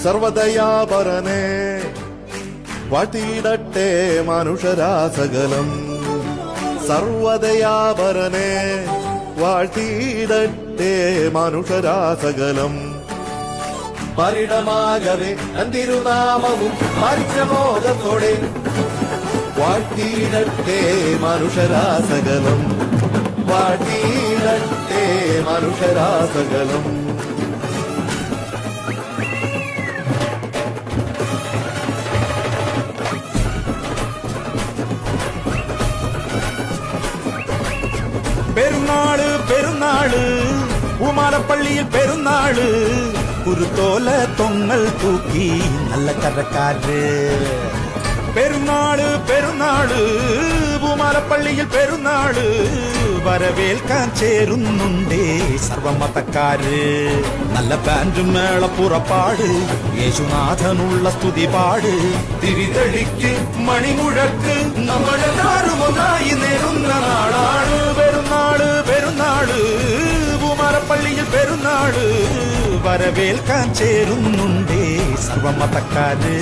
സർവദയാപരനെ വാഴ്ത്തിയിടട്ടെ മനുഷ്യരാസകലം. സർവദയാപരനെ വാഴ്ത്തിയിടട്ടെ മനുഷ്യരാസകലം. പരിണമാകവേ തിരുനാമവും പരിപ്രമോദത്തോടെ വാഴ്ത്തിയിടട്ടെ മനുഷ്യരാസകലം. വാഴ്ത്തിയിടട്ടെ മനുഷ്യരാസകലം. പെരുന്നാള് പെരുന്നാള് ഉമാലപ്പള്ളിയിൽ പെരുന്നാള്. കുരുത്തോല തൊങ്ങൽ തൂക്കി നല്ല കരക്കാര്. പെരുന്നാള് പെരുന്നാള് ഉമാലപ്പള്ളിയിൽ പെരുന്നാള്. വരവേൽക്കാൻ ചേരുന്നുണ്ടേ സർവമതക്കാര്. നല്ല ബാൻഡും മേളപ്പുറപ്പാട്, യേശുനാഥനുള്ള സ്തുതിപാട്. തിരിതെളിക്ക് മണിമുഴക്ക് നമ്മളെല്ലാരും ഒന്നായി നേരുന്ന നാളാണ്. പെരുന്നാള് പെരുന്നാള് ഉമാലപ്പള്ളിയിൽ പെരുന്നാള്. വരവേൽക്കാൻ ചേരുന്നുണ്ടേ സർവമതക്കാര്.